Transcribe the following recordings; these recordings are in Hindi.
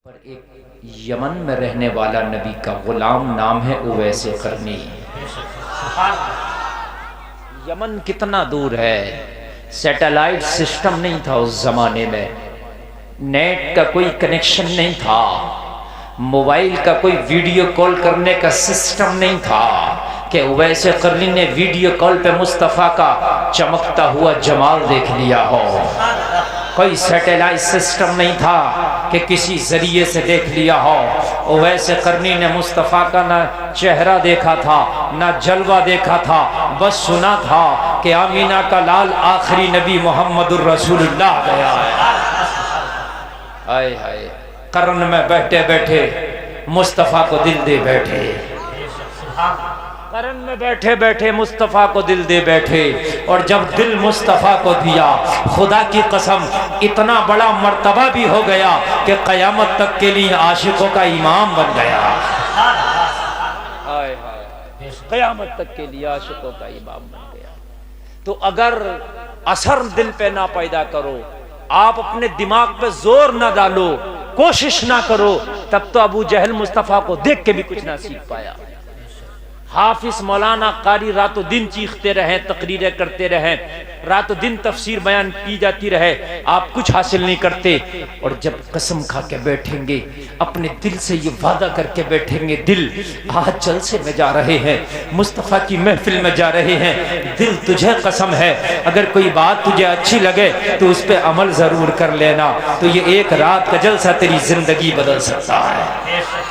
पर एक यमन में रहने वाला नबी का गुलाम नाम है उवैस करनी। यमन कितना दूर है, सैटेलाइट सिस्टम नहीं था उस जमाने में, नेट का कोई कनेक्शन नहीं था, मोबाइल का कोई वीडियो कॉल करने का सिस्टम नहीं था कि उवैस करनी ने वीडियो कॉल पे मुस्तफ़ा का चमकता हुआ जमाल देख लिया हो। कोई सैटेलाइट सिस्टम नहीं था कि किसी जरिए से देख लिया हो। उवैस करनी ने मुस्तफ़ा का ना चेहरा देखा था, ना जलवा देखा था, बस सुना था कि आमीना का लाल आखिरी नबी मोहम्मदुर रसूलुल्लाह गया है। आए हाय, कर्न में बैठे बैठे मुस्तफ़ा को दिल दे बैठे, करन में बैठे बैठे मुस्तफ़ा को दिल दे बैठे। और जब दिल मुस्तफ़ा को दिया, खुदा की कसम इतना बड़ा मर्तबा भी हो गया कि क़यामत तक के लिए आशिकों का इमाम बन गया। हाय हाय, क़यामत तक के लिए आशिकों का इमाम बन गया। तो अगर असर दिल पे ना पैदा करो, आप अपने दिमाग पे जोर ना डालो, कोशिश ना करो, तब तो अबू जहल मुस्तफ़ा को देख के भी कुछ ना सीख पाया। हाफिज मौलाना कारी रातों दिन चीखते रहे, तकरीरें करते रहे, रातों दिन तफसीर बयान की जाती रहे, आप कुछ हासिल नहीं करते। और जब कसम खा के बैठेंगे, अपने दिल से ये वादा करके बैठेंगे, दिल आज जलसे में जा रहे हैं, मुस्तफ़ा की महफिल में जा रहे हैं, दिल तुझे कसम है अगर कोई बात तुझे अच्छी लगे तो उस पर अमल जरूर कर लेना, तो ये एक रात का जलसा तेरी जिंदगी बदल सकता है।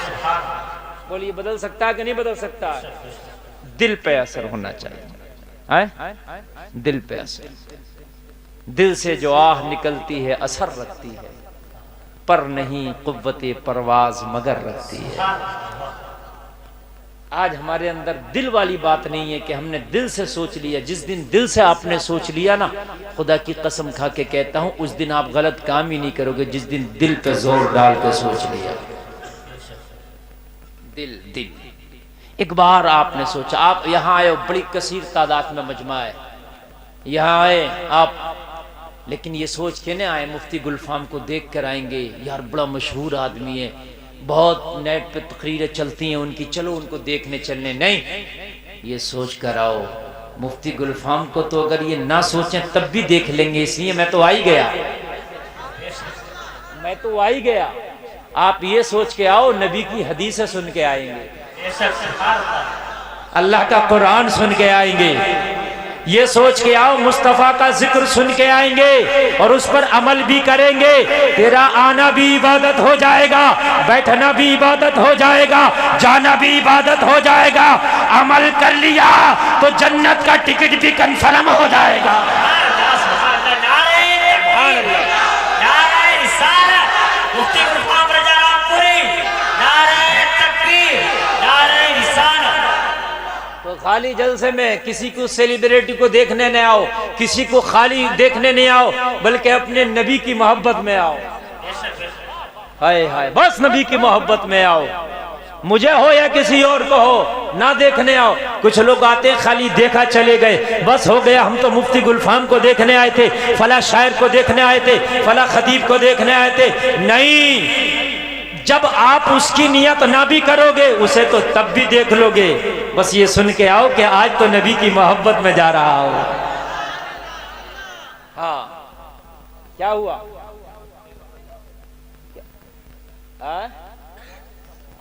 बोलिए, बदल सकता है कि नहीं बदल सकता है? दिल पे असर होना चाहिए, दिल पे असर। दिल से जो आह निकलती है असर रखती है, पर नहीं कुव्वते परवाज मगर रखती है। आज हमारे अंदर दिल वाली बात नहीं है कि हमने दिल से सोच लिया। जिस दिन दिल से आपने सोच लिया ना, खुदा की कसम खा के कहता हूं, उस दिन आप गलत काम ही नहीं करोगे जिस दिन दिल पे जोर डाल के सोच लिया। दिल दिल एक बार आपने सोचा, आप यहाँ आए, बड़ी कसीर तादाद में मजमा है, यहाँ आए आप, लेकिन ये सोच के ना आए मुफ्ती गुलफाम को देख कर आएंगे, यार बड़ा मशहूर आदमी है, बहुत नेट पे तकरीरें चलती हैं उनकी, चलो उनको देखने चलने। नहीं, ये सोच कर आओ मुफ्ती गुलफाम को तो अगर ये ना सोचें तब भी देख लेंगे, इसलिए मैं तो आ ही गया, मैं तो आ ही गया। आप ये सोच के आओ नबी की हदीसें सुन के आएंगे, अल्लाह का कुरान सुन के आएंगे, ये सोच के आओ मुस्तफ़ा का जिक्र सुन के आएंगे और उस पर अमल भी करेंगे। तेरा आना भी इबादत हो जाएगा, बैठना भी इबादत हो जाएगा, जाना भी इबादत हो जाएगा। अमल कर लिया तो जन्नत का टिकट भी कंफर्म हो जाएगा। तो खाली जलसे में किसी को सेलिब्रिटी को देखने नहीं आओ, किसी को खाली देखने नहीं आओ, बल्कि अपने नबी की मोहब्बत में आओ। हाय हाय, बस नबी की मोहब्बत में आओ, मुझे हो या किसी और को हो, ना देखने आओ। कुछ लोग आते खाली देखा चले गए, बस हो गया, हम तो मुफ्ती गुलफाम को देखने आए थे, फला शायर को देखने आए थे, फला खतीब को देखने आए थे। नहीं, जब आप उसकी नियत ना भी करोगे उसे तो तब भी देख लोगे। बस ये सुन के आओ कि आज तो नबी की मोहब्बत में जा रहा हो। हाँ, क्या हुआ?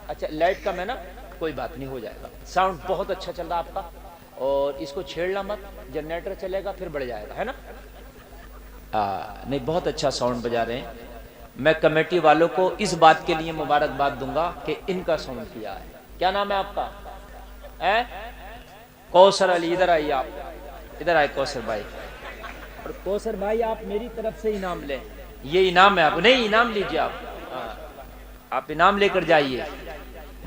अच्छा, लाइट कम है ना, कोई बात नहीं, हो जाएगा। साउंड बहुत अच्छा चल रहा आपका, और इसको छेड़ना मत, जनरेटर चलेगा फिर बढ़ जाएगा, है ना? नहीं, बहुत अच्छा साउंड बजा रहे हैं। मैं कमेटी वालों को इस बात के लिए मुबारकबाद दूंगा कि इनका साउंड किया है। क्या नाम है आपका? कौसर अली, इधर आइए, आप इधर आए कौसर भाई। और कौसर भाई, आप मेरी तरफ से इनाम लें, ये इनाम है। आप नहीं, इनाम लीजिए आप इनाम लेकर जाइए।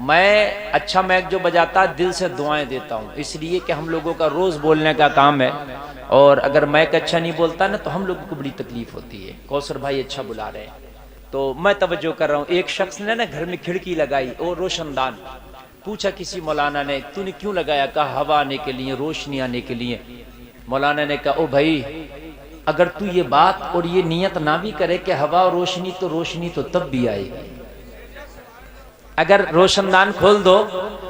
मैं अच्छा मैक जो बजाता दिल से दुआएं देता हूँ, इसलिए कि हम लोगों का रोज बोलने का काम है, और अगर मैक अच्छा नहीं बोलता ना तो हम लोगों को बड़ी तकलीफ होती है। कौसर भाई अच्छा बुला रहे हैं तो मैं तवज्जो कर रहा हूँ। एक शख्स ने ना घर में खिड़की लगाई और रोशनदान, पूछा किसी मौलाना ने, तूने क्यों लगाया? कहा हवा आने के लिए, रोशनी आने के लिए। मौलाना ने कहा, ओ भाई, अगर तू ये बात और ये नियत ना भी करे कि हवा और रोशनी तो तब भी आएगी, अगर रोशनदान खोल दो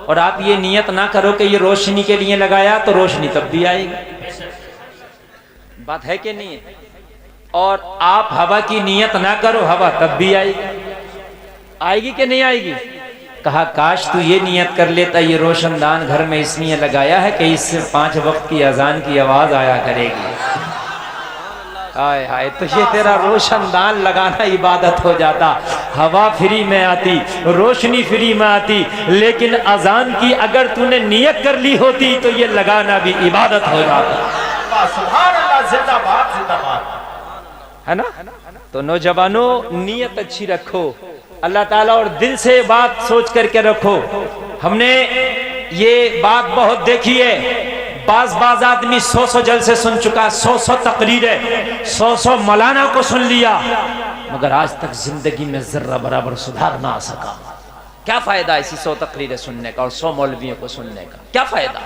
और आप ये नियत ना करो कि ये रोशनी के लिए लगाया, तो रोशनी तब भी आएगी। बात है कि नहीं है? और आप हवा की नियत ना करो, हवा तब भी आएगी। आएगी कि नहीं आएगी? कहा काश तू ये नियत कर लेता, ये रोशनदान घर में इसलिए लगाया है कि इससे 5 वक्त की अजान की आवाज आया करेगी। हाय हाय, तो ये तेरा रोशनदान लगाना इबादत हो जाता। हवा फ्री में आती, रोशनी फ्री में आती, लेकिन अजान की अगर तूने नियत कर ली होती तो ये लगाना भी इबादत हो जाता। सुभान अल्लाह, जिंदाबाद जिंदाबाद, है ना? तो नौजवानों, नियत अच्छी रखो अल्लाह ताला, और दिल से बात सोच करके रखो। हमने ये बात बहुत देखी है, बाज आदमी 100 जलसे सुन चुका, 100 तकरीरें, 100 मौलाना को सुन लिया, मगर आज तक जिंदगी में जर्रा बराबर सुधार ना आ सका। क्या फायदा ऐसी 100 तकरीरें सुनने का और 100 मौलवियों को सुनने का? क्या फायदा?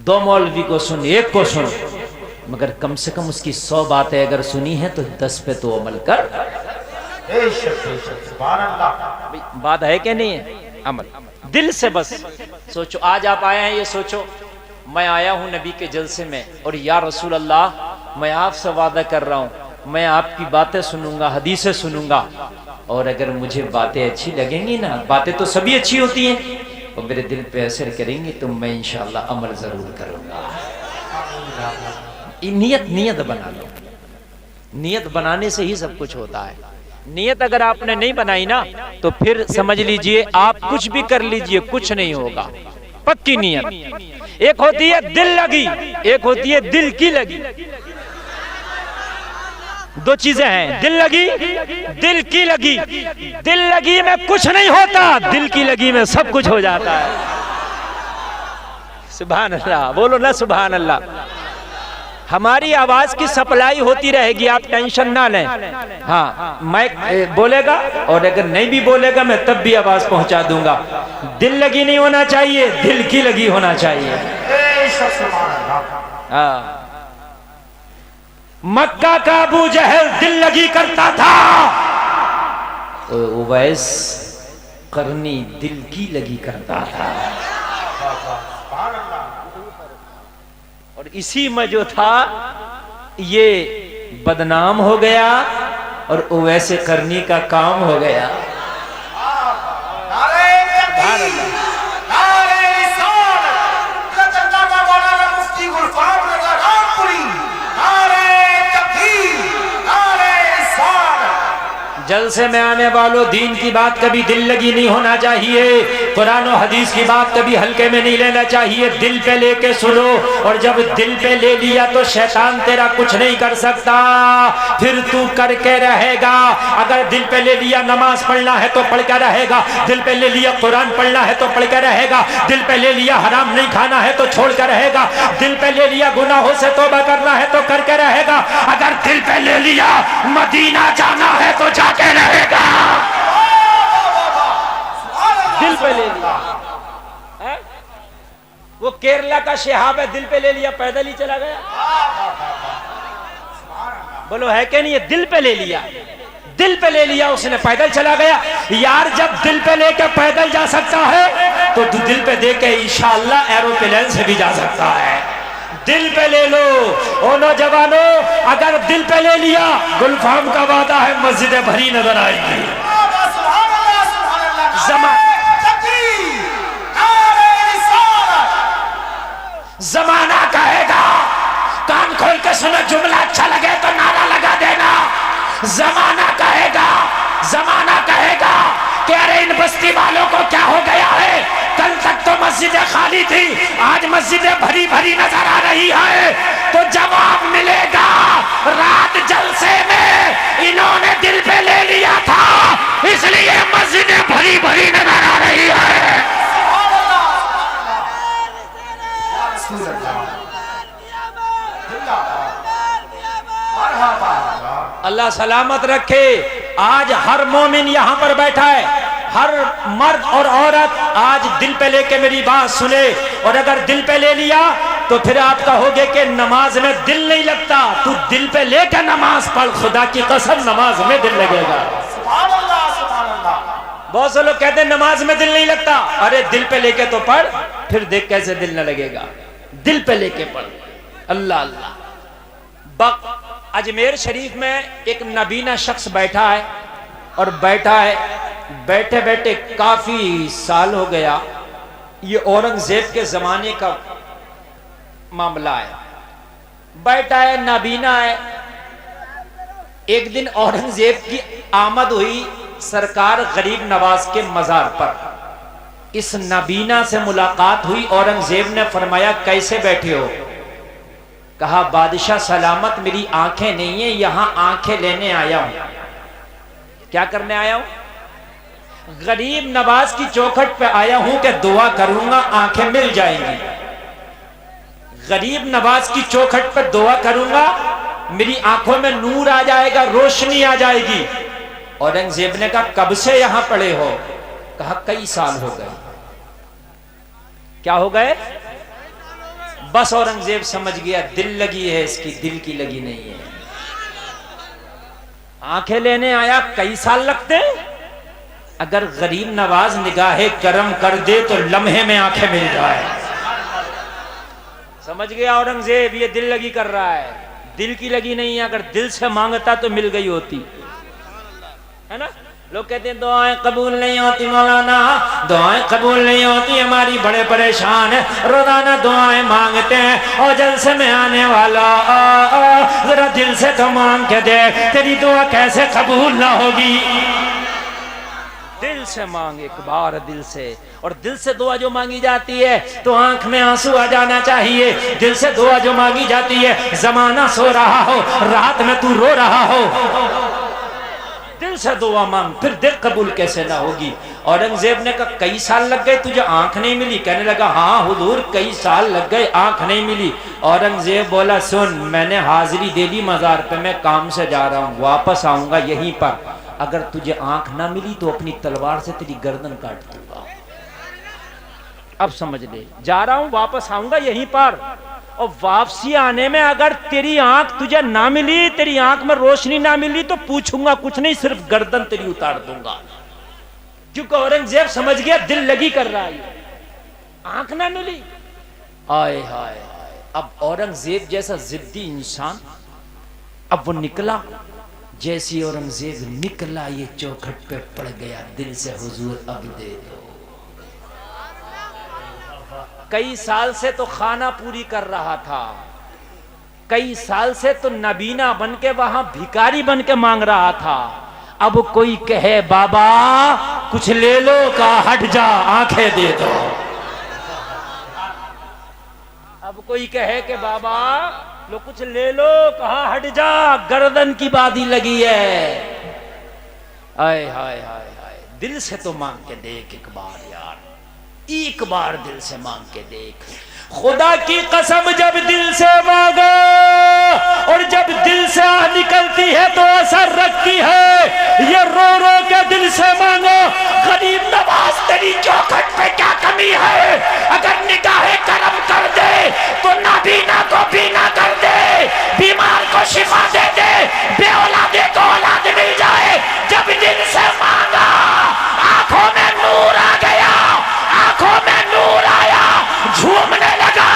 2 मौलवी को सुन, 1 को सुन, मगर कम से कम उसकी 100 बातें अगर सुनी है तो 10 पे तो अमल कर। बात है कि नहीं है? अमल दिल से बस सोचो। आज आप आए हैं, ये सोचो मैं आया हूं नबी के जलसे में, और या रसूल अल्लाह मैं आपसे वादा कर रहा हूं, मैं आपकी बातें सुनूंगा, हदीसें सुनूंगा, और अगर मुझे बातें अच्छी लगेंगी ना, बातें तो सभी अच्छी होती हैं, और मेरे दिल पे असर करेंगी तो मैं इंशाअल्लाह अमल जरूर करूंगा। नियत बना लो। नियत बनाने से ही सब कुछ होता है। नियत अगर आपने नहीं बनाई ना, तो फिर समझ लीजिए आप कुछ भी कर लीजिए, कुछ नहीं होगा। पक्की नियत। एक होती है दिल लगी, एक होती है दिल की लगी। 2 चीजें हैं, दिल लगी, दिल की लगी। दिल लगी में कुछ नहीं होता, दिल की लगी में सब कुछ हो जाता है। सुभान अल्लाह, बोलो ना सुभान अल्लाह। हमारी आवाज की सप्लाई होती रहेगी, आप टेंशन ना लें। हाँ, माइक बोलेगा, और अगर नहीं भी बोलेगा मैं तब भी आवाज पहुंचा दूंगा। दिल लगी नहीं होना चाहिए, दिल की लगी होना चाहिए। हाँ, मक्का का अबू जहल दिल लगी करता था, उवैस करनी दिल की लगी करता था। और इसी में जो था ये बदनाम हो गया, और वैसे करनी का काम हो गया। जलसे में आने वालों, दीन की बात कभी दिल लगी नहीं होना चाहिए। कुरान और हदीस की बात कभी हल्के में नहीं लेना चाहिए, दिल पे लेके सुनो। और जब दिल पे ले लिया तो शैतान तेरा कुछ नहीं कर सकता, फिर तू करके रहेगा। अगर दिल पे ले लिया नमाज पढ़ना है तो पढ़ के रहेगा, दिल पे ले लिया कुरान पढ़ना है तो पढ़ के रहेगा, दिल पे ले लिया हराम नहीं खाना है तो छोड़ कर रहेगा, दिल पे ले लिया गुनाहों से तौबा करना है तो करके रहेगा। अगर दिल पे ले लिया मदीना जाना है तो जाके रहेगा। दिल पे ले लिया है? वो केरला का शहाब है, दिल पे ले लिया, पैदल ही चला गया। बोलो है कि नहीं? है दिल पे ले लिया, दिल पे ले लिया उसने, पैदल चला गया। यार जब दिल पे लेकर पैदल जा सकता है तो दिल पे दे के इंशाअल्लाह एरोप्लेन से भी जा सकता है। दिल पे ले लो। ओ नौजवानों, अगर दिल पे ले लिया, गुलफाम का वादा है मस्जिदें भरी नजर आएगी। जमाना कहेगा, कान खोल के सुनो, जुमला अच्छा लगे तो नारा लगा देना। जमाना कहेगा कि अरे इन बस्ती वालों को क्या हो गया है, कल तक तो मस्जिदें खाली थी, आज मस्जिदें भरी भरी नजर आ रही है। तो जवाब मिलेगा, रात जलसे में इन्होंने दिल पे ले लिया था, इसलिए मस्जिदें भरी भरी नजर आ रही है। अल्लाह सलामत रखे। आज हर मोमिन यहाँ पर बैठा है, हर मर्द और औरत आज दिल पे लेके मेरी बात सुने। और अगर दिल पे ले लिया तो फिर आप कहोगे कि नमाज में दिल नहीं लगता। तू दिल पे लेकर नमाज पढ़, खुदा की कसम नमाज में दिल लगेगा। बहुत से लोग कहते हैं नमाज में दिल नहीं लगता। अरे दिल पे लेके तो पढ़, फिर देख कैसे दिल न लगेगा। दिल पे लेके पढ़। अल्लाह अल्लाह। अजमेर शरीफ में एक नबीना शख्स बैठा है और बैठा है, बैठे बैठे काफी साल हो गया। ये औरंगजेब के जमाने का मामला है। बैठा है, नबीना है। एक दिन औरंगजेब की आमद हुई सरकार गरीब नवाज के मजार पर। इस नबीना से मुलाकात हुई। औरंगजेब ने फरमाया कैसे बैठे हो? कहा बादशाह सलामत, मेरी आंखें नहीं है, यहां आंखें लेने आया हूं। क्या करने आया हूं? गरीब नवाज की चौखट पे आया हूं कि दुआ करूंगा आंखें मिल जाएंगी। गरीब नवाज की चौखट पे दुआ करूंगा, मेरी आंखों में नूर आ जाएगा, रोशनी आ जाएगी। औरंगजेब ने कहा कब से यहां पड़े हो? कहा कई साल हो गए। क्या हो गए? बस औरंगजेब समझ गया दिल लगी है इसकी, दिल की लगी नहीं है। आंखें लेने आया, कई साल लगते? अगर गरीब नवाज निगाहे करम कर दे तो लम्हे में आंखें मिल जाए। समझ गया औरंगजेब ये दिल लगी कर रहा है, दिल की लगी नहीं है। अगर दिल से मांगता तो मिल गई होती, है ना। लोग कहते हैं दुआएं कबूल नहीं होती मौलाना, दुआएं कबूल नहीं होती, हमारी बड़े परेशान है, रोजाना दुआएं मांगते हैं। और जलसे में आने वाला जरा दिल से तो मांग के दे, तेरी दुआ कैसे कबूल ना होगी। दिल से मांग एक बार, दिल से। और दिल से दुआ जो मांगी जाती है तो आंख में आंसू आ जाना चाहिए। दिल से दुआ जो मांगी जाती है, जमाना सो रहा हो, रात में तू रो रहा हो, दिल से दुआ मांग, फिर दिल कबूल कैसे ना होगी। औरंगजेब ने कहा कई साल लग गए तुझे आंख नहीं मिली? कहने लगा हाँ हुजूर कई साल लग गए, आंख नहीं मिली। औरंगजेब बोला सुन, मैंने हाजिरी दे दी मजार पे, मैं काम से जा रहा हूँ, वापस आऊंगा यहीं पर। अगर तुझे आंख ना मिली तो अपनी तलवार से तेरी गर्दन काट दूंगा। अब समझ ले, जा रहा हूं, वापस आऊंगा यहीं पर। और वापसी आने में अगर तेरी आंख तुझे ना मिली, तेरी आंख में रोशनी ना मिली तो पूछूंगा कुछ नहीं, सिर्फ गर्दन तेरी उतार दूंगा। क्योंकि औरंगजेब समझ गया दिल लगी कर रहा है, आंख ना मिली। आए हाय, अब औरंगजेब जैसा जिद्दी इंसान, अब वो निकला। जैसी औरंगजेब निकला, ये चौखट पे पड़ गया दिल से, हुजूर अब दे दो। कई साल से तो खाना पूरी कर रहा था, कई साल से तो नबीना बन के वहां भिखारी बन के मांग रहा था। अब कोई कहे बाबा कुछ ले लो, का हट जा आंखें दे दो। अब कोई कहे कि बाबा लो कुछ ले लो, कहा हट जा, गर्दन की बाधी लगी है। आय हाय हाय हाय, दिल से तो मांग के देख एक बार यार, एक बार दिल से मांग के देख। खुदा की कसम जब दिल से मांगो और जब दिल से निकलती है तो असर रखती है। ये रो रो के दिल से मांगो, गरीब नवाज तेरी चौखट पे क्या कमी है? अगर निगाहे करम कर दे तो नाबीना को बीना कर दे, बीमार को शिफा दे दे, बेऔलादे को औलाद मिल जाए। जब दिल से मांगा आंखों में नूर आ गया, आंखों में नूर आया, झूमने लगा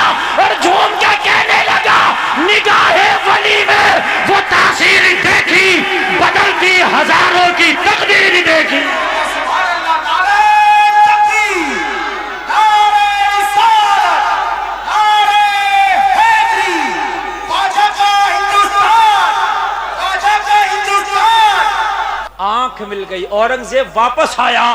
और झूम के कहने लगा निगाहे वली में वो तासीर देखी, बदलती हजारों की तकदीर देखी। आंख मिल गई, औरंगजेब वापस आया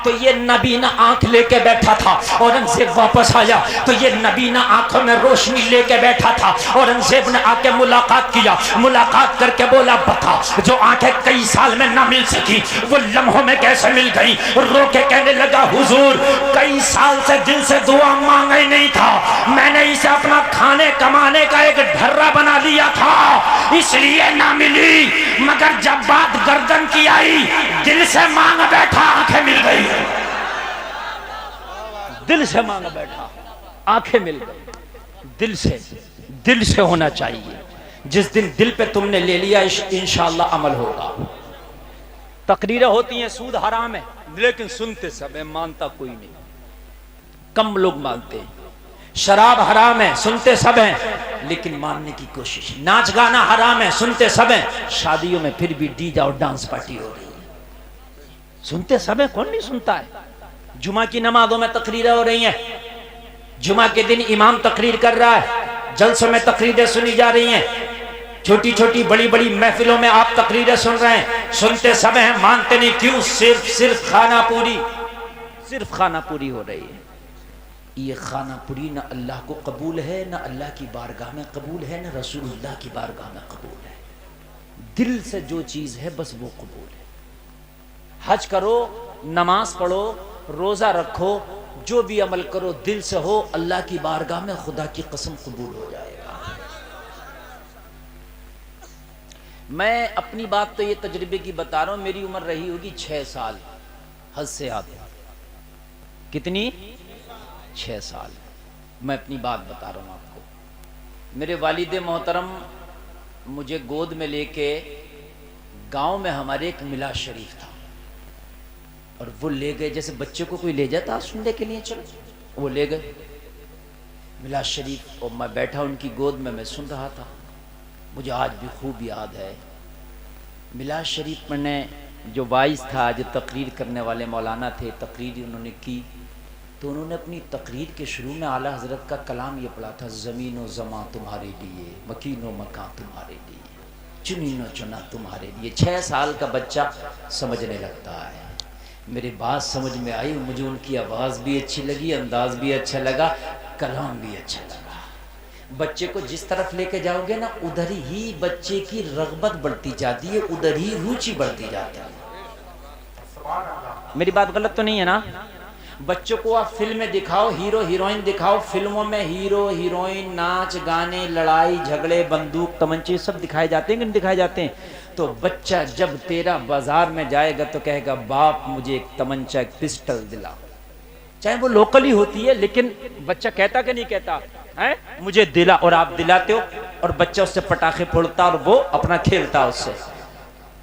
तो ये नबीना आंख लेके बैठा था। औरंगजेब वापस आया तो ये नबीना आंखों में रोशनी लेके बैठा था। औरंगजेब ने आके मुलाकात किया, मुलाकात करके बोला बता जो आंखें कई साल में ना मिल सकी वो लम्हों में कैसे मिल गई? रो के कहने लगा हुजूर कई साल से दिल से दुआ मांगा ही नहीं था, मैंने इसे अपना खाने कमाने का एक ढर्रा बना लिया था इसलिए ना मिली, मगर जब बात गर्दन की आई दिल से मांग बैठा आंखें मिल गई। दिल से मांग बैठा आंखें मिल गई। दिल से होना चाहिए। जिस दिन दिल पे तुमने ले लिया इंशाअल्लाह अमल होगा। तकरीरें होती हैं सूद हराम है, लेकिन सुनते सब है, मानता कोई नहीं, कम लोग मानते हैं। शराब हराम है, सुनते सब हैं, लेकिन मानने की कोशिश। नाच गाना हराम है, सुनते सब हैं, शादियों में फिर भी डीजे और डांस पार्टी हो रही है, सुनते सब हैं, कौन नहीं सुनता है। जुमा की नमाजों में तकरीरें हो रही हैं, जुमा के दिन इमाम तकरीर कर रहा है, जलसों में तकरीरें सुनी जा रही हैं, छोटी छोटी बड़ी बड़ी महफिलों में आप तकरीरें सुन रहे हैं, सुनते सब हैं, मानते नहीं। क्यों? सिर्फ खाना पूरी, सिर्फ खाना पूरी हो रही है। ये खाना पूरी ना अल्लाह को कबूल है, ना अल्लाह की बारगाह में कबूल है, ना रसूलुल्लाह की बारगाह में कबूल है। दिल से जो चीज है बस वो कबूल है। हज करो, नमाज पढ़ो, रोजा रखो, जो भी अमल करो दिल से हो, अल्लाह की बारगाह में खुदा की कसम कबूल हो जाएगा। मैं अपनी बात तो ये तजर्बे की बता रहा हूं, मेरी उम्र रही होगी 6 साल हज से आते। कितनी? 6 साल। मैं अपनी बात बता रहा हूं आपको। मेरे वालिद मोहतरम मुझे गोद में लेके गांव में हमारे एक मिला शरीफ था, और वो ले गए, जैसे बच्चे को कोई ले जाता सुनने के लिए, चलो वो ले गए मिला शरीफ, और मैं बैठा उनकी गोद में, मैं सुन रहा था। मुझे आज भी खूब याद है, मिला शरीफ में जो वाइस था, जो तकरीर करने वाले मौलाना थे, तकरीर उन्होंने की, तो उन्होंने अपनी तकरीर के शुरू में आला हजरत का कलाम ये पढ़ा था, ज़मीन व ज़मा तुम्हारे लिए, मकीन व मकान तुम्हारे लिए, चुनी न चुना तुम्हारे लिए। 6 साल का बच्चा समझने लगता है। मेरी बात समझ में आई, मुझे उनकी आवाज़ भी अच्छी लगी, अंदाज भी अच्छा लगा, कलाम भी अच्छा लगा। बच्चे को जिस तरफ लेके जाओगे ना, उधर ही बच्चे की रगबत बढ़ती जाती है, उधर ही रुचि बढ़ती जाती है। मेरी बात गलत तो नहीं है ना? बच्चों को आप फिल्में दिखाओ, हीरो हीरोइन दिखाओ, फिल्मों में हीरो हीरोइन, नाच गाने, लड़ाई झगड़े, बंदूक तमंचे सब दिखाए जाते हैं कि नहीं दिखाए जाते हैं? तो बच्चा जब तेरा बाजार में जाएगा तो कहेगा, बाप मुझे एक तमंचा, एक पिस्टल दिला। चाहे वो लोकल ही होती है, लेकिन बच्चा कहता कि नहीं कहता है, मुझे दिला, और आप दिलाते हो, और बच्चा उससे पटाखे फोड़ता और वो अपना खेलता उससे।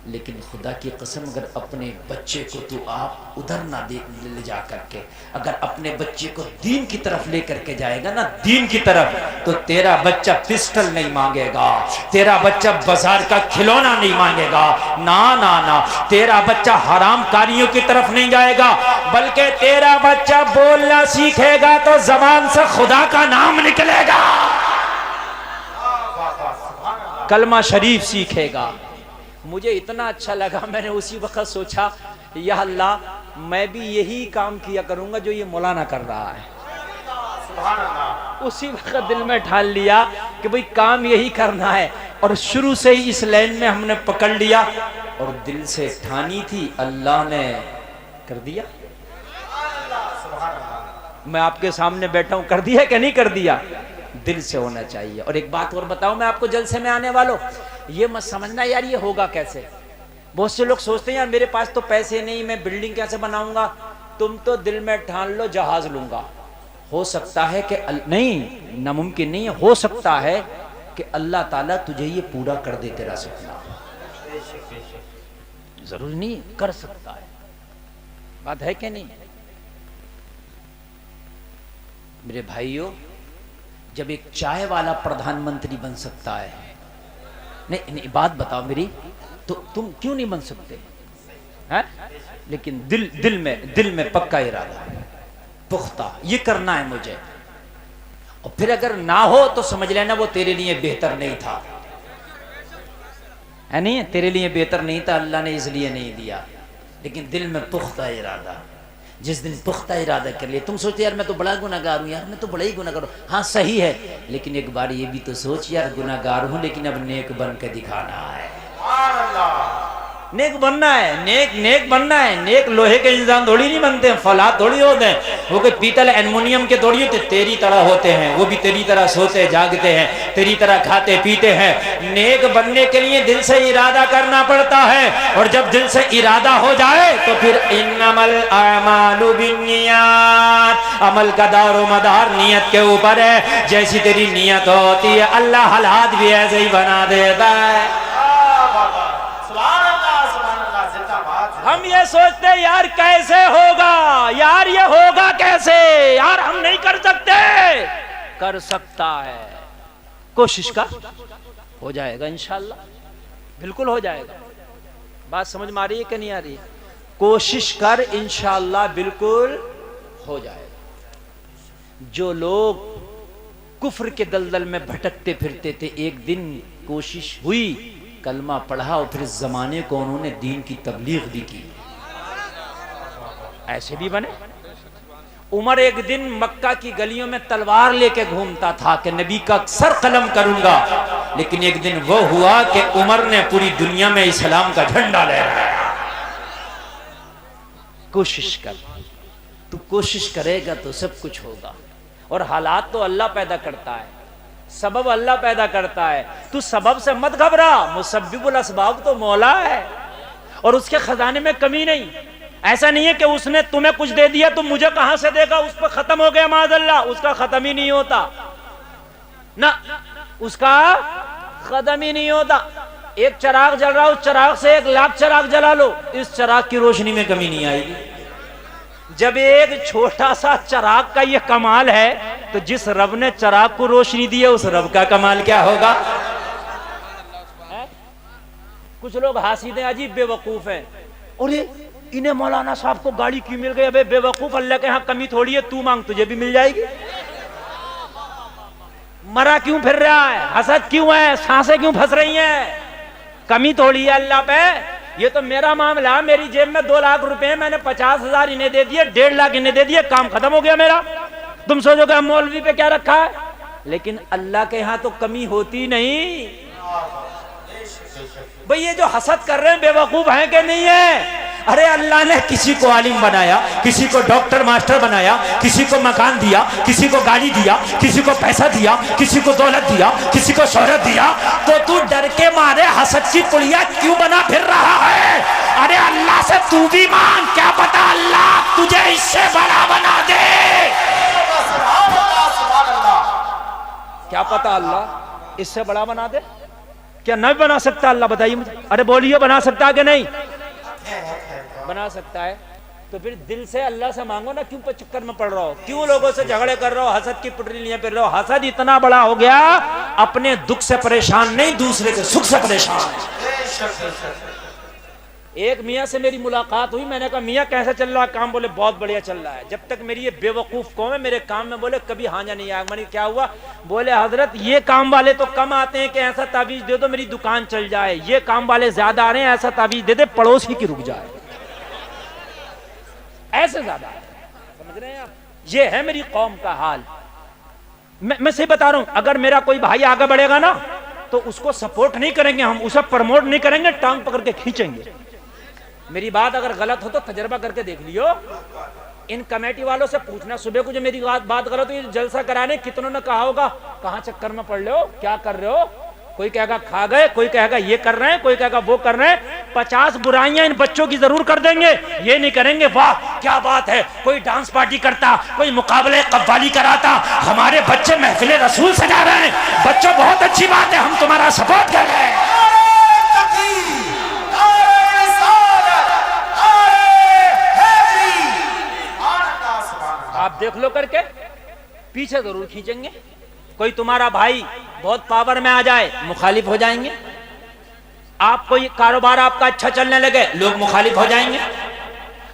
लेकिन खुदा की कसम, अगर अपने बच्चे को तू आप उधर ना ले जा करके, अगर अपने बच्चे को दीन की तरफ ले करके जाएगा ना, दीन की तरफ, तो तेरा बच्चा पिस्टल नहीं मांगेगा, तेरा बच्चा बाजार का खिलौना नहीं मांगेगा, ना ना ना, तेरा बच्चा हराम कारियों की तरफ नहीं जाएगा, बल्कि तेरा बच्चा बोलना सीखेगा तो जबान से खुदा का नाम निकलेगा, कलमा शरीफ सीखेगा। मुझे इतना अच्छा लगा, मैंने उसी वक्त सोचा, या अल्लाह मैं भी यही काम किया करूंगा जो ये मौलाना कर रहा है। उसी वक्त दिल में ठान लिया कि भाई काम यही करना है, और शुरू से ही इस लाइन में हमने पकड़ लिया, और दिल से ठानी थी, अल्लाह ने कर दिया। मैं आपके सामने बैठा हूं, कर दिया कि नहीं कर दिया? दिल से होना चाहिए। और एक बात और बताऊं मैं आपको, जलसे में आने वालों, ये मत समझना यार ये होगा कैसे। बहुत से लोग सोचते हैं यार मेरे पास तो पैसे नहीं, मैं बिल्डिंग कैसे बनाऊंगा। तुम तो दिल में ठान लो, जहाज लूंगा। हो सकता है कि नहीं, नामुमकिन नहीं है, हो सकता है कि अल्लाह ताला तुझे ये पूरा कर दे, तेरा सपना। जरूर नहीं, कर सकता है। बात है कि नहीं? मेरे भाइयों, जब एक चाय वाला प्रधानमंत्री बन सकता है, नहीं बात बताओ मेरी, तो तुम क्यों नहीं बन सकते हैं? लेकिन दिल में पक्का इरादा, पुख्ता, ये करना है मुझे। और फिर अगर ना हो तो समझ लेना वो तेरे लिए बेहतर नहीं था, है नहीं? तेरे लिए बेहतर नहीं था, अल्लाह ने इसलिए नहीं दिया। लेकिन दिल में पुख्ता इरादा, जिस दिन पुख्ता इरादा कर लिया, तुम सोचते यार मैं तो बड़ा गुनाहगार हूँ, यार मैं तो बड़ा ही गुनाहगार हूँ। हाँ सही है, लेकिन एक बार ये भी तो सोच यार, गुनाहगार हूँ लेकिन अब नेक बन के दिखाना है। नेक बनना है, नेक बनना है। नेक लोहे के इंसान थोड़ी नहीं बनते हैं, फलाद थोड़ी होते हैं, वो कोई पीतल एल्युमिनियम के थोड़ी होते, तेरी तरह होते हैं। वो भी तेरी तरह सोते जागते हैं, तेरी तरह खाते पीते हैं। नेक बनने के लिए दिल से इरादा करना पड़ता है, और जब दिल से इरादा हो जाए तो फिर इन्नमल अमालु बिन्नियात, अमल का दारो मदार नियत के ऊपर है। जैसी तेरी नियत होती है, अल्लाह हालात भी ऐसे ही बना देता है। सोचते सोचते यार कैसे होगा, यार ये होगा कैसे, यार हम नहीं कर सकते। कर सकता है, कोशिश कर, हो जाएगा इंशाल्लाह, बिल्कुल हो जाएगा। बात समझ में आ रही है कि नहीं आ रही है? कोशिश कर, इंशाल्लाह बिल्कुल हो जाएगा। जो लोग कुफ्र के दलदल में भटकते फिरते थे, एक दिन कोशिश हुई, कलमा पढ़ा और फिर जमाने को उन्होंने दीन की तबलीग भी की। ऐसे भी बने। उमर एक दिन मक्का की गलियों में तलवार लेके घूमता था कि नबी का सर कलम करूंगा, लेकिन एक दिन वो हुआ कि उमर ने पूरी दुनिया में इस्लाम का झंडा लहराया। कोशिश कर, तू कोशिश करेगा तो सब कुछ होगा। और हालात तो अल्लाह पैदा करता है, सबब अल्लाह पैदा करता है। तू सबब से मत घबरा, मुसब्बिबुल असबाब तो मौला है और उसके खजाने में कमी नहीं। ऐसा नहीं है कि उसने तुम्हें कुछ दे दिया तुम मुझे कहां से देगा, उस पर खत्म हो गया माज़अल्लाह, उसका खत्म ही नहीं होता ना, उसका खत्म ही नहीं होता। एक चिराग जल रहा, उस चिराग से 1,00,000 चिराग जला लो, इस चिराग की रोशनी में कमी नहीं आएगी। जब एक छोटा सा चिराग का ये कमाल है, तो जिस रब ने चिराग को रोशनी दी है उस रब का कमाल क्या होगा। कुछ लोग हासिदे अजीब बेवकूफ हैं, और इन्हें मौलाना साहब को गाड़ी क्यों मिल गई। अबे बेवकूफ, अल्लाह के यहाँ कमी थोड़ी है, तू मांग तुझे भी मिल जाएगी। मरा क्यों फिर रहा है, हसद क्यों है, सांसें क्यों फंस रही हैं, कमी थोड़ी है अल्लाह पे। ये तो मेरा मामला, मेरी जेब में 2 लाख रुपए, मैंने 50,000 इन्हें दे दिए, 1.5 लाख इन्हें दे दिए, काम खत्म हो गया मेरा। तुम सोचोगे मौलवी पे क्या रखा है, लेकिन अल्लाह के यहाँ तो कमी होती नहीं। भाई ये जो हसद कर रहे हैं बेवकूफ हैं कि नहीं है। अरे अल्लाह ने किसी को आलिम बनाया, किसी को डॉक्टर मास्टर बनाया, किसी को मकान दिया, किसी को गाड़ी दिया, किसी को पैसा दिया, किसी को दौलत दिया, किसी को शोहरत दिया, तो तू डर के मारे हसद की पुड़िया क्यों बना फिर रहा है। अरे अल्लाह से तू भी मांग, क्या पता अल्लाह तुझे इससे बड़ा बना दे, क्या पता अल्लाह इससे बड़ा बना दे। क्या नहीं बना सकता अल्लाह, बताइए मुझे। अरे बोलिए, बना सकता है कि नहीं बना सकता है। तो फिर दिल से अल्लाह से मांगो ना, क्यों चक्कर में पड़ रहा हो, क्यों लोगों से झगड़े कर रहे हो, हसद की पुटरी लिए फिर रहे हो। हसद इतना बड़ा हो गया, अपने दुख से परेशान नहीं, दूसरे के सुख से परेशान। एक मियाँ से मेरी मुलाकात हुई, मैंने कहा मियाँ कैसा चल रहा है काम, बोले बहुत बढ़िया चल रहा है। जब तक मेरी ये बेवकूफ कौम है मेरे काम में बोले कभी हांजा नहीं आया। मैंने क्या हुआ, बोले हजरत ये काम वाले तो कम आते हैं कि ऐसा ताबीज दे दो मेरी दुकान चल जाए, ये काम वाले ज्यादा आ रहे हैं, ऐसा ताबीज दे दे पड़ोसी की रुक जाए, ऐसे ज्यादा। समझ रहे हैं आप, ये है मेरी कौम का हाल। मैं सही बता रहा हूं, अगर मेरा कोई भाई आगे बढ़ेगा ना तो उसको सपोर्ट नहीं करेंगे हम, उसे प्रमोट नहीं करेंगे, टांग पकड़ के खींचेंगे। मेरी बात अगर गलत हो तो तजर्बा करके देख लियो। इन कमेटी वालों से पूछना, सुबह को जो मेरी बात गलत हो, ये जलसा कराने कितनों ने कहा होगा कहां चक्कर में पड़ रहे हो, क्या कर रहे हो। कोई कहेगा खा गए, कोई कहेगा ये कर रहे हैं, कोई कहेगा वो कर रहे हैं। 50 बुराइयां इन बच्चों की जरूर कर देंगे, ये नहीं करेंगे वाह क्या बात है। कोई डांस पार्टी करता, कोई मुकाबले कव्वाली कराता, हमारे बच्चे महफिले रसूल सजा रहे हैं, बच्चों बहुत अच्छी बात है, हम तुम्हारा सपोर्ट कर रहे हैं। आप देख लो करके, पीछे जरूर खींचेंगे। कोई तुम्हारा भाई बहुत पावर में आ जाए, मुखालिफ हो जाएंगे। आप कोई कारोबार आपका अच्छा चलने लगे, लोग मुखालिफ हो जाएंगे।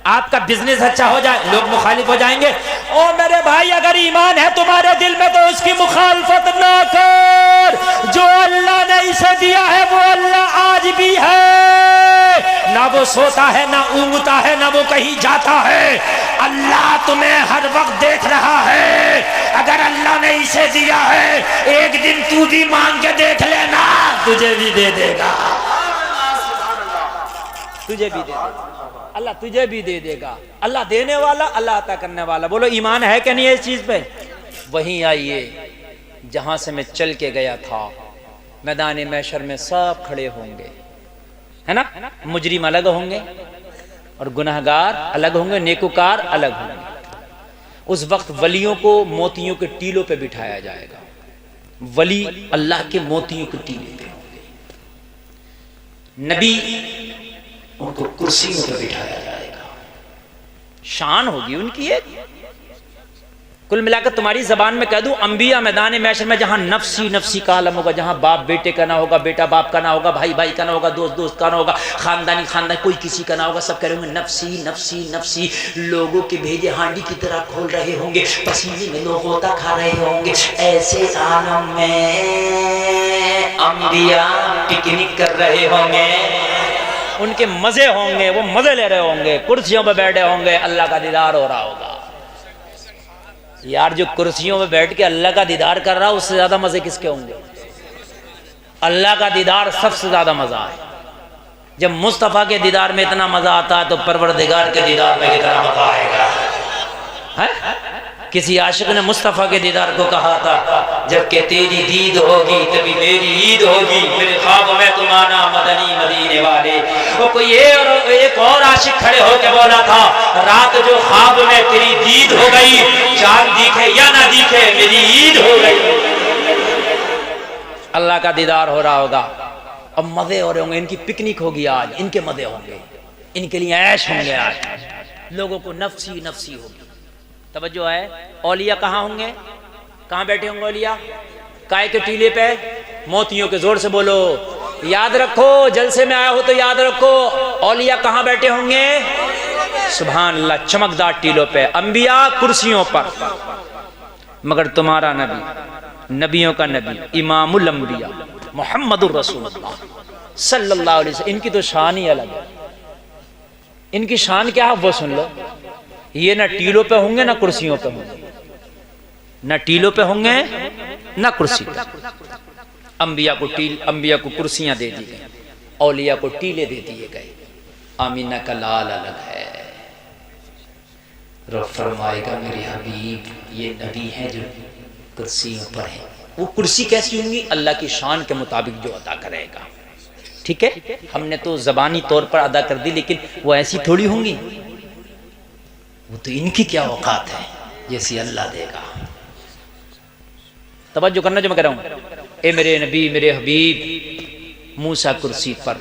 आपका बिजनेस अच्छा हो जाए, लोग मुखालिफ हो जाएंगे। ओ मेरे भाई, अगर ईमान है तुम्हारे दिल में तो उसकी मुखालफत ना कर। जो अल्लाह ने इसे दिया है वो अल्लाह आज भी है, ना वो सोता है, ना ऊँगता है, ना वो कहीं जाता है। अल्लाह तुम्हें हर वक्त देख रहा है। अगर अल्लाह ने इसे दिया है, एक दिन तू भी मांग के देख लेना, तुझे भी दे देगा, तुझे भी दे देगा अल्लाह, तुझे भी दे देगा। अल्लाह देने वाला, अल्लाह अता करने वाला। बोलो ईमान है कि नहीं है इस चीज पे। वहीं आइए जहां से मैं चल के गया था, मैदान महशर में सब खड़े होंगे, है ना। मुजरिम अलग होंगे और गुनहगार अलग होंगे, नेकुकार अलग होंगे। उस वक्त वलियों को मोतियों के टीलों पे बिठाया जाएगा। वली अल्लाह के मोतियों के टीले पे होंगे, नबी उनको कुर्सियों पर बिठाया जाएगा। शान होगी उनकी एक। कुल मिलाकर तुम्हारी जबान में कह दूं, अंबिया मैदान महशर में जहां नफसी नफसी का आलम होगा, जहां बाप बेटे का ना होगा, बेटा बाप का ना होगा, भाई भाई का ना होगा, दोस्त दोस्त का ना होगा, खानदानी खानदानी कोई किसी का ना होगा, सब कह रहे होंगे नफसी नफसी नफसी। लोगों के भेजे हांडी की तरह खोल रहे होंगे, पसीने में लोग होता खा रहे होंगे। ऐसे आलम में अंबिया पिकनिक कर रहे होंगे, उनके मजे होंगे, वो मजे ले रहे होंगे, कुर्सियों पर बैठे होंगे, अल्लाह का दीदार हो रहा होगा। यार जो कुर्सियों में बैठ के अल्लाह का दीदार कर रहा है, उससे ज्यादा मजे किसके होंगे? अल्लाह का दीदार सबसे ज्यादा मजा है। जब मुस्तफा के दीदार में इतना मजा आता है तो परवरदिगार के दीदार में कितना मजा आएगा। है? किसी आशिक ने मुस्तफा के दीदार को कहा था, जब के तेरी दीद होगी तभी मेरी ईद होगी, मेरे ख्वाब में तुम आना मदनी मदीने वाले। वो कोई एक और आशिक खड़े होकर बोला था, रात जो ख्वाब में तेरी दीद हो गई, चांद दिखे या ना दिखे मेरी ईद हो गई। अल्लाह का दीदार हो रहा होगा, अब मजे हो रहे होंगे, इनकी पिकनिक होगी आज, इनके मजे होंगे, इनके लिए ऐश होंगे आज। लोगों को नफसी नफसी होगी। तवज्जो है, औलिया कहाँ होंगे? कहाँ बैठे होंगे औलिया? काय के टीले पे, मोतियों के जोर से बोलो, याद रखो, जलसे में आया हो तो याद रखो, औलिया कहाँ बैठे होंगे? सुभान अल्लाह, चमकदार टीलों पे। अंबिया कुर्सियों पर, मगर तुम्हारा नबी, नबियों का नबी, इमामुल अंबिया मुहम्मदुर रसूलुल्लाह सल्लल्लाहु अलैहि वसल्लम, इनकी तो शान ही अलग है। इनकी शान क्या है वो सुन लो। ये ना टीलों पे होंगे ना कुर्सियों पे होंगे, ना टीलों पे होंगे ना कुर्सी पे। अंबिया को कुर्सियां दे दी गई, औलिया को टीले दे दिए गए। आमीना का लाल अलग है। रब फरमाएगा मेरे हबीब ये नबी हैं जो कुर्सियों पर हैं। वो कुर्सी कैसी होंगी? अल्लाह की शान के मुताबिक जो अदा करेगा। ठीक है, हमने तो जबानी तौर पर अदा कर दी, लेकिन वो ऐसी थोड़ी होंगी। वो तो इनकी क्या औकात है जैसी अल्लाह देगा। तवज्जो करना जो मैं कह रहा हूं। ए मेरे नबी, मेरे हबीब, मूसा कुर्सी पर,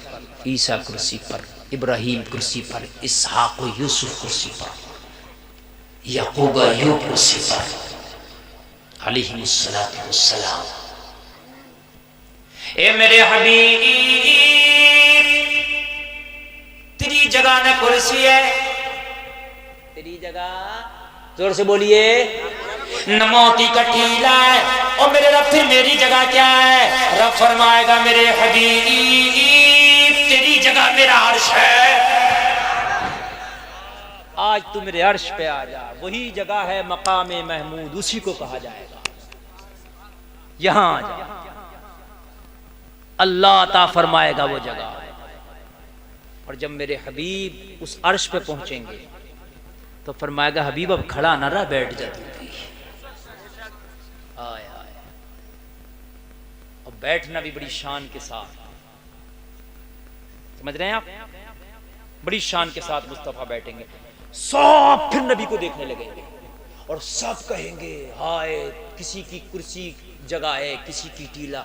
ईसा कुर्सी पर, इब्राहिम कुर्सी पर, इसहाक व यूसुफ कुर्सी पर, याकूब अय्यूब कुर्सी पर अलैहिमुस्सलातु वस्सलाम। ए मेरे हबीब, तेरी जगह न कुर्सी है, तेरी जगह, जोर से बोलिए, न मोती का टीला है। और मेरे रब फिर मेरी जगह क्या है? रब फरमाएगा मेरे हबीब तेरी जगह मेरा अर्श है। आज तू मेरे अर्श पे आ जा, वही जगह है मकामे महमूद, उसी को कहा जाएगा। यहां आ जा, अल्लाह अता फरमाएगा वो जगह। और जब मेरे हबीब उस अर्श पे पहुंचेंगे तो फरमाएगा हबीब अब खड़ा ना रहा, बैठ जा तू भी। आय आय, और बैठना भी बड़ी शान के साथ, समझ रहे हैं आप? बड़ी शान के साथ मुस्तफा बैठेंगे। सब फिर नबी को देखने लगेंगे और सब कहेंगे हाय, किसी की कुर्सी जगह है, किसी की टीला।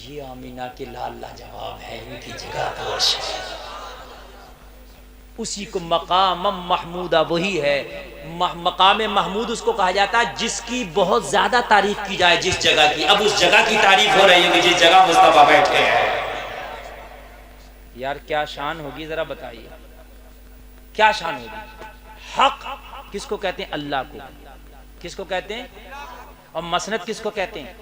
ये आमीना के लाल लाजवाब है, इनकी जगह दोष है। उसी को मकाम महमूदा, वही है मकाम महमूद उसको कहा जाता है जिसकी बहुत ज्यादा तारीफ की जाए जिस जगह की। अब उस जगह की तारीफ हो रही है कि जिस जगह मुस्तफा बैठे हैं। यार क्या शान होगी, जरा बताइए क्या शान होगी। हक किसको कहते हैं? अल्लाह को। किसको कहते हैं? और मसनद किसको कहते हैं?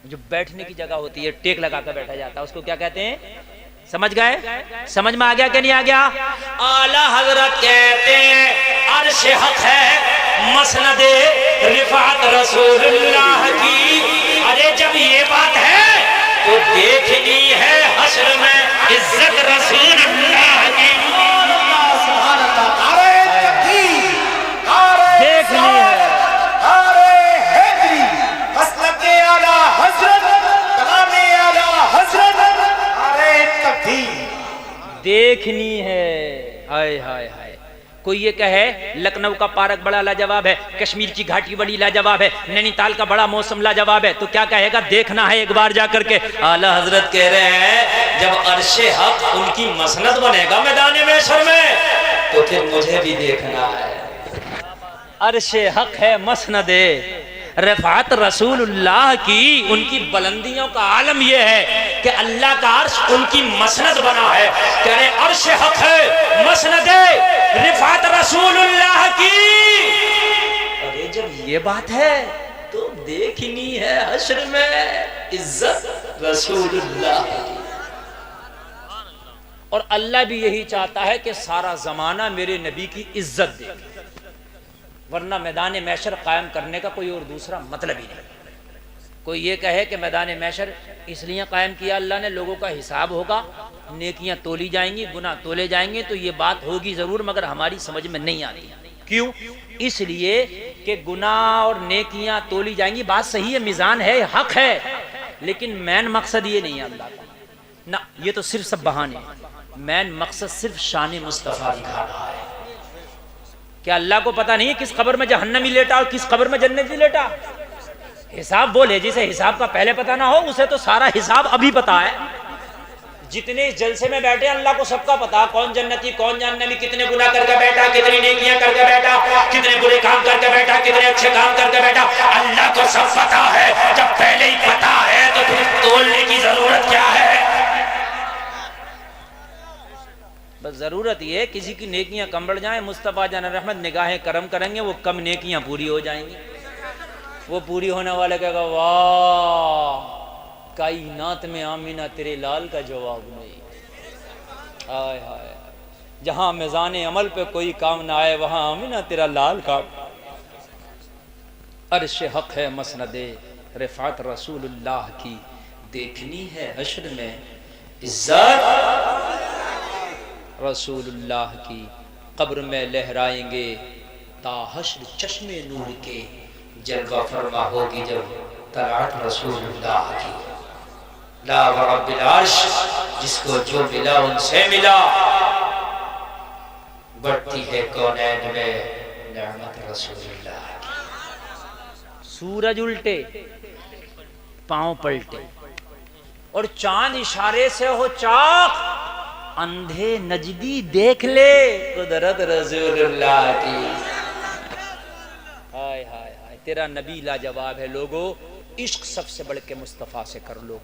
जो बैठने की जगह होती है, टेक लगा कर बैठा जाता है, उसको क्या कहते हैं? समझ गए? समझ में आ गया कि नहीं आ गया? आला हजरत कहते हैं अर्श हक है, मसनद रिफात रसूलुल्लाह की। अरे जब ये बात है तो देखनी है हश्र में इज्जत रसूलुल्लाह की। देखनी है। देखनी है। हाय हाय हाय। कोई ये कहे लखनऊ का पार्क बड़ा लाजवाब है, कश्मीर की घाटी बड़ी लाजवाब है, नैनीताल का बड़ा मौसम लाजवाब है, तो क्या कहेगा? देखना है एक बार जा करके। आला हजरत कह रहे हैं जब अर्शे हक उनकी मसनद बनेगा मैदान महशर में, तो फिर मुझे भी देखना है। अर्शे हक है मसनदे रफ़ात रसूलुल्लाह की, उनकी बुलंदियों का आलम यह है कि अल्लाह का अर्श उनकी मसनद बना है। कह रहे अर्श हक है मसनदे रफ़ात रसूलुल्लाह की। अरे जब ये बात है तो देखनी है हश्र में इज्जत रसूलुल्लाह की। और अल्लाह भी यही चाहता है कि सारा जमाना मेरे नबी की इज्जत देखे, वरना मैदान मैशर कायम करने का कोई और दूसरा मतलब ही नहीं। कोई ये कहे कि मैदान मैशर इसलिए कायम किया अल्लाह ने, लोगों का हिसाब होगा, नेकियां तोली जाएंगी, गुनाह तोले जाएंगे, तो ये बात होगी ज़रूर, मगर हमारी समझ में नहीं आती। क्यों? इसलिए कि गुनाह और नेकियां तोली जाएंगी, बात सही है, मिजान है, हक है, लेकिन मैन मकसद ये नहीं है अल्लाह का ना, ये तो सिर्फ सब बहाने हैं। मैन मकसद सिर्फ शान मुस्तफा दिखाना है। क्या अल्लाह को पता नहीं है किस खबर में जहन्नमी लेटा और किस खबर में जन्नती लेटा? हिसाब बोले जिसे हिसाब का पहले पता ना हो, उसे तो सारा हिसाब अभी पता है। जितने इस जलसे में बैठे अल्लाह को सबका पता, कौन जन्नती कौन जहन्नमी, कितने गुनाह करके बैठा, कितनी नेकियां करके बैठा, कितने बुरे काम करके बैठा, कितने अच्छे काम करके बैठा, अल्लाह को सब पता है। जब पहले ही पता है तो फिर तोलने की जरूरत क्या है? बस जरूरत ये है किसी की नेकियां कम बढ़ जाए, मुस्तफा जान रहमत निगाहें करम करेंगे, वो कम नेकियां पूरी हो जाएंगी। वो पूरी होने वाले कहेगा वाह कायनात में आमीना तेरे लाल का जवाब नहीं। हाय हाय, जहां मिजान अमल पे कोई काम ना आए वहां आमीना तेरा लाल का। अर्श हक है मसनदे रफ़ात रसूलुल्लाह की, देखनी है हश्र में इज्जत रसूलुल्लाह की। कब्र में लहराएंगे ताहश्र चश्मे नूर के, जलवा फरमा होगी जब तलात रसूलुल्लाह की। ला व रब्बिल अर्श, जिसको जो मिला उनसे मिला, बढ़ती है कौनैन में नेमत रसूलुल्लाह की। सूरज उल्टे पांव पलटे और चांद इशारे से हो चाक, अंधे नजदी देख ले कुदरत रसूलुल्लाह की। हाय हाय हाय, तेरा नबी लाजवाब है। लोगों, इश्क सबसे बढ़ के मुस्तफ़ा से कर लो।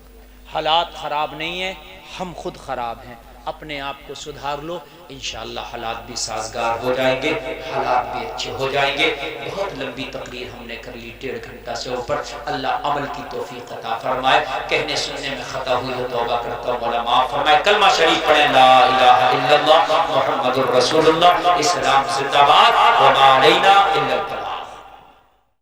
हालात ख़राब नहीं है, हम खुद ख़राब हैं, अपने आप को सुधार लो, इंशाअल्लाह हालात भी साजगार हो जाएंगे, हालात भी अच्छे हो जाएंगे। बहुत लंबी तकरीर हमने कर ली, 1.5 घंटा से ऊपर। अल्लाह अमल की तौफीक अता फरमाए। कहने सुनने में खता हुई हो तौबा करता हूँ, मौला माफ़ फरमाए। कलमा शरीफ पढ़ें, ला इलाहा इल्लल्लाह मुहम्मदुर रसूलुल्लाह, इस्लाम जिंदाबाद, व मा अलैना इल्लल बलाग।